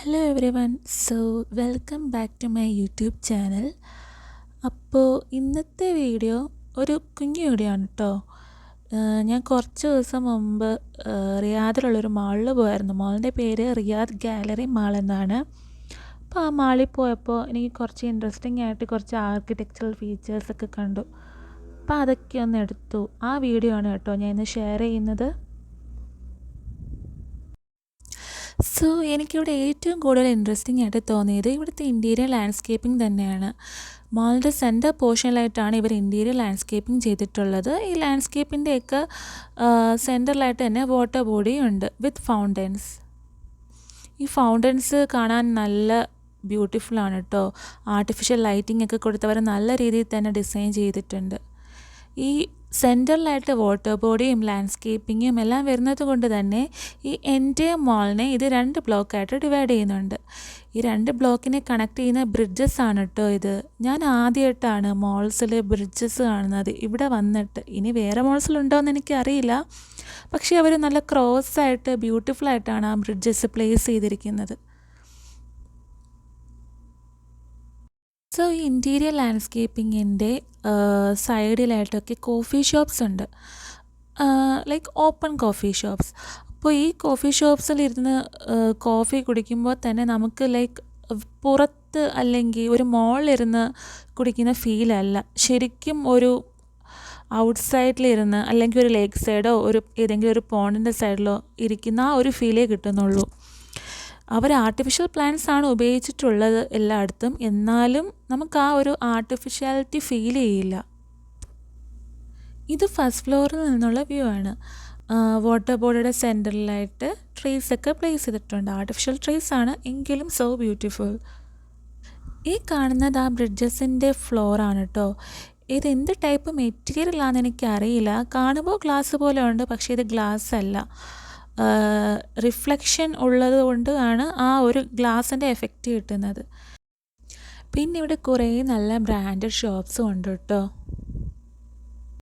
Hello everyone. Welcome back to my YouTube channel. അപ്പോൾ ഇന്നത്തെ video ഒരു കുഞ്ഞു വീഡിയോ ആണ് കേട്ടോ. ഞാൻ കുറച്ച് ദിവസം മുമ്പ് റിയാദിലുള്ളൊരു മാളിൽ പോയായിരുന്നു. മാളിൻ്റെ പേര് റിയാദ് ഗാലറി മാൾ എന്നാണ്. അപ്പോൾ ആ മാളിൽ പോയപ്പോൾ എനിക്ക് കുറച്ച് ഇൻട്രസ്റ്റിംഗ് ആയിട്ട് കുറച്ച് ആർക്കിടെക്ചറൽ ഫീച്ചേഴ്സൊക്കെ കണ്ടു. അപ്പോൾ അതൊക്കെ ഒന്ന് എടുത്തു. ആ വീഡിയോ ആണ് കേട്ടോ ഞാൻ ഇന്ന് ഷെയർ ചെയ്യുന്നത്. എനിക്കിവിടെ ഏറ്റവും കൂടുതൽ ഇൻട്രസ്റ്റിംഗ് ആയിട്ട് തോന്നിയത് ഇവിടുത്തെ ഇൻറ്റീരിയർ ലാൻഡ്സ്കേപ്പിംഗ് തന്നെയാണ്. മാളിൻ്റെ സെൻറ്റർ പോർഷനിലായിട്ടാണ് ഇവർ ഇൻറ്റീരിയർ ലാൻഡ്സ്കേപ്പിംഗ് ചെയ്തിട്ടുള്ളത്. ഈ ലാൻഡ്സ്കേപ്പിൻ്റെയൊക്കെ സെൻറ്ററിലായിട്ട് തന്നെ വാട്ടർ ബോഡിയും ഉണ്ട് വിത്ത് ഫൗണ്ടൻസ്. ഈ ഫൗണ്ടൻസ് കാണാൻ നല്ല ബ്യൂട്ടിഫുള്ളാണ് കേട്ടോ. ആർട്ടിഫിഷ്യൽ ലൈറ്റിംഗ് ഒക്കെ കൊടുത്തവർ നല്ല രീതിയിൽ തന്നെ ഡിസൈൻ ചെയ്തിട്ടുണ്ട്. ഈ സെൻറ്ററിലായിട്ട് വാട്ടർ ബോഡിയും ലാൻഡ്സ്കേപ്പിങ്ങും എല്ലാം വരുന്നത് കൊണ്ട് തന്നെ ഈ എൻറ്റയർ മാളിനെ ഇത് 2 ബ്ലോക്കായിട്ട് ഡിവൈഡ് ചെയ്യുന്നുണ്ട്. ഈ 2 ബ്ലോക്കിനെ കണക്ട് ചെയ്യുന്ന ബ്രിഡ്ജസ് ആണ് കേട്ടോ ഇത്. ഞാൻ ആദ്യമായിട്ടാണ് മാൾസിൽ ബ്രിഡ്ജസ് കാണുന്നത് ഇവിടെ വന്നിട്ട്. ഇനി വേറെ മാൾസിലുണ്ടോയെന്ന് എനിക്കറിയില്ല, പക്ഷേ അവർ നല്ല ക്രോസായിട്ട് ബ്യൂട്ടിഫുള്ളായിട്ടാണ് ആ ബ്രിഡ്ജസ് പ്ലേസ് ചെയ്തിരിക്കുന്നത്. ഈ ഇൻറ്റീരിയർ ലാൻഡ്സ്കേപ്പിങ്ങിൻ്റെ സൈഡിലായിട്ടൊക്കെ കോഫി ഷോപ്സ് ഉണ്ട്, ലൈക്ക് ഓപ്പൺ കോഫി ഷോപ്സ്. അപ്പോൾ ഈ കോഫി ഷോപ്സിലിരുന്ന് കോഫി കുടിക്കുമ്പോൾ തന്നെ നമുക്ക് ലൈക്ക് പുറത്ത് അല്ലെങ്കിൽ ഒരു മോളിലിരുന്ന് കുടിക്കുന്ന ഫീലല്ല, ശരിക്കും ഒരു ഔട്ട്സൈഡിലിരുന്ന് അല്ലെങ്കിൽ ഒരു ലേക്ക് സൈഡോ ഏതെങ്കിലും ഒരു പോണ്ടിൻ്റെ സൈഡിലോ ഇരിക്കുന്ന ആ ഒരു ഫീലേ കിട്ടുന്നുള്ളൂ. അവർ ആർട്ടിഫിഷ്യൽ പ്ലാന്റ്സ് ആണ് ഉപയോഗിച്ചിട്ടുള്ളത് എല്ലായിടത്തും, എന്നാലും നമുക്ക് ആ ഒരു ആർട്ടിഫിഷ്യാലിറ്റി ഫീൽ ചെയ്യില്ല. ഇത് ഫസ്റ്റ് ഫ്ലോറിൽ നിന്നുള്ള വ്യൂ ആണ്. വാട്ടർ ബോഡിയുടെ സെൻറ്ററിലായിട്ട് ട്രീസൊക്കെ പ്ലേസ് ചെയ്തിട്ടുണ്ട്. ആർട്ടിഫിഷ്യൽ ട്രീസ് ആണ്, എങ്കിലും സോ ബ്യൂട്ടിഫുൾ. ഈ കാണുന്നത് ആ ബ്രിഡ്ജസിൻ്റെ ഫ്ലോറാണ് കേട്ടോ. ഇത് എന്ത് ടൈപ്പ് മെറ്റീരിയലാണെന്ന് എനിക്കറിയില്ല. കാണുമ്പോൾ ഗ്ലാസ് പോലെ ഉണ്ട്, പക്ഷേ ഇത് ഗ്ലാസ് അല്ല. റിഫ്ലക്ഷൻ ഉള്ളത് കൊണ്ടാണ് ആ ഒരു ഗ്ലാസിൻ്റെ എഫക്റ്റ് കിട്ടുന്നത്. പിന്നെ ഇവിടെ കുറേ നല്ല ബ്രാൻഡഡ് ഷോപ്സും ഉണ്ട് കേട്ടോ.